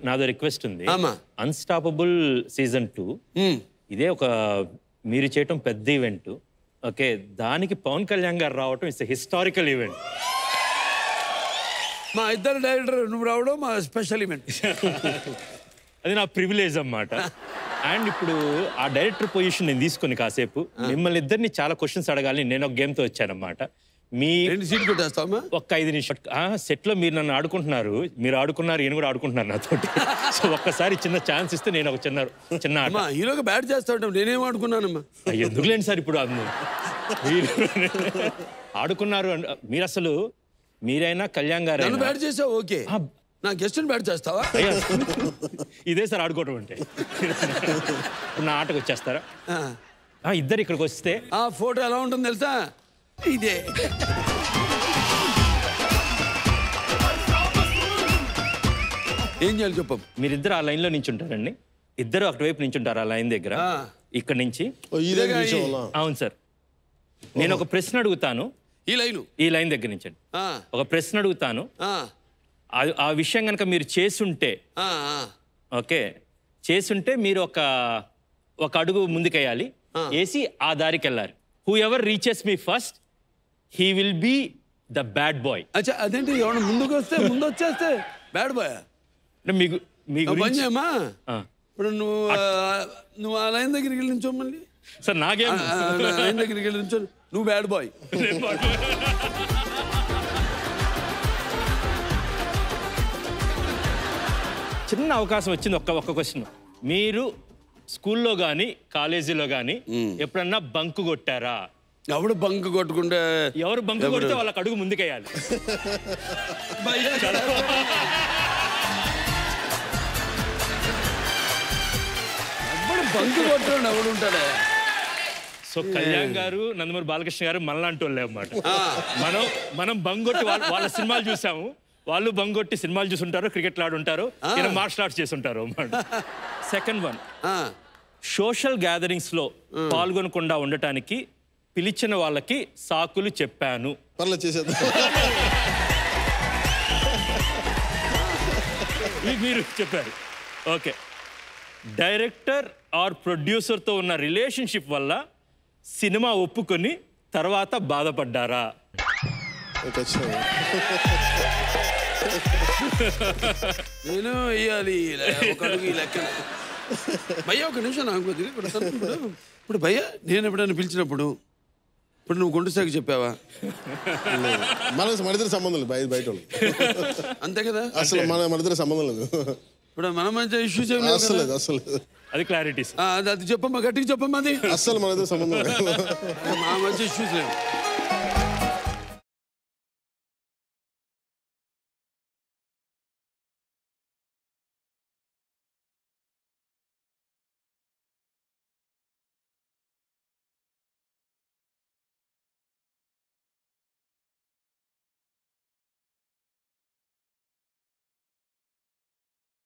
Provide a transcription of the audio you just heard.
నాదో రిక్వెస్ట్ ఉంది. Unstoppable season 2 ఇదే ఒక మీరు చేయటం పెద్ద ఈవెంట్. ఓకే, దానికి పవన్ కళ్యాణ్ గారు రావటం ఇట్స్ హిస్టారికల్ ఈవెంట్. మా ఇద్దరు డైరెక్టర్ నువ్వు రావడం మా స్పెషల్ ఈవెంట్. అది నా ప్రివిలేజ్ అన్నమాట. అండ్ ఇప్పుడు ఆ డైరెక్టర్ పొజిషన్ నేను తీసుకొని కాసేపు మిమ్మల్ని ఇద్దరిని చాలా క్వశ్చన్స్ అడగాలి. నేను ఒక గేమ్తో వచ్చానన్నమాట. మీ సీట్ కొట్టేస్తామా? ఒక్క 5 నిమిషాలు సెట్లో మీరు నన్ను ఆడుకుంటున్నారు, మీరు ఆడుకున్నారు, ఈయన కూడా ఆడుకుంటున్నారు నాతోటి. సో ఒక్కసారి చిన్న ఛాన్స్ ఇస్తే నేను ఒక చిన్న హీరోగా బ్యాట్ చేస్తా ఉంటాం. నేనేం ఆడుకున్నానమ్మా? ఎందుకులేండి సార్, ఇప్పుడు మీరు ఆడుకున్నారు. మీరు అసలు మీరైనా కళ్యాణ్ గారు బ్యాట్ చేసావు. ఓకే, నా గెస్ట్ బ్యాట్ చేస్తావా? ఇదే సార్ ఆడుకోవడం అంటే. నా ఆటకు వచ్చేస్తారా? ఇద్దరు ఇక్కడికి వస్తే ఆ ఫోటో ఎలా ఉంటుంది తెలుసా? ఇదే. ఏం చేయాలి చెప్పు. మీరిద్దరు ఆ లైన్ లో నించుంటారండి. ఇద్దరు అటువైపు నించుంటారు ఆ లైన్ దగ్గర. ఇక్కడ నుంచి. అవును సార్. నేను ఒక ప్రశ్న అడుగుతాను. ఈ లైన్ దగ్గర నుంచి ఒక ప్రశ్న అడుగుతాను. ఆ విషయం కనుక మీరు చేసుంటే, ఓకే, చేసుంటే మీరు ఒక అడుగు ముందుకేయాలి, వేసి ఆ దారికి వెళ్ళాలి. Who ever reaches me first, he will be the bad boy. అదేంటి? ఎవరు ముందుకు వస్తే ముందు వచ్చేస్తే బ్యాడ్ బాయ్? మీకు పనిచేయమ్మా. ఇప్పుడు నువ్వు ఆ లైన్ దగ్గరికి వెళ్ళి నుంచో. మళ్ళీ సార్ నాకేం లైన్ దగ్గరికి వెళ్ళి నుంచో. నువ్వు బ్యాడ్ బాయ్. చిన్న అవకాశం వచ్చింది. ఒక్క క్వశ్చన్. మీరు స్కూల్లో కానీ కాలేజీలో కానీ ఎప్పుడన్నా బంక్ కొట్టారా? ఎవడు బంక్ కొట్టుకుంటే? ఎవరు బంక్ కొడితే వాళ్ళకి అడుగు ముందుకేయాలి. బంక్ కొట్టాడు ఎవడు ఉంటాడే? సో కళ్యాణ్ గారు, నందమూరి బాలకృష్ణ గారు మనలాంటి వాళ్ళే అన్నమాట. మనం బంక్ కొట్టి వాళ్ళ సినిమాలు చూసాము. వాళ్ళు బంక్ కొట్టి సినిమాలు చూసుంటారు, క్రికెట్లు ఆడుంటారు, మార్షల్ ఆర్ట్స్ చేస్తుంటారు అన్నమాట. సెకండ్ వన్, సోషల్ గ్యాదరింగ్స్ లో పాల్గొనకుండా ఉండటానికి పిలిచిన వాళ్ళకి సాకులు చెప్పాను. మీరు చెప్పారు. ఓకే, డైరెక్టర్ ఆర్ ప్రొడ్యూసర్తో ఉన్న రిలేషన్షిప్ వల్ల సినిమా ఒప్పుకొని తర్వాత బాధపడ్డారా? నేను ఇవ్వాలి లెక్క. భయ్యా ఒక నిమిషం నాకు. ఇప్పుడు భయ్యా నేను ఎప్పుడైనా పిలిచినప్పుడు ఇప్పుడు నువ్వు గుండు సాగు చెప్పావా? మన ఇద్దరు సంబంధం లేదు, బయట అంతే కదా. అసలు మన ఇద్దరు సంబంధం లేదు. ఇప్పుడు మన మధ్య ఇష్యూస్ అసలు అది క్లారిటీ. అది చెప్పమ్మా, గట్టిగా చెప్పమ్మా. అది అసలు మన ఇద్దరు సంబంధం లేదు. మా మధ్య ఇష్యూస్ లేవు.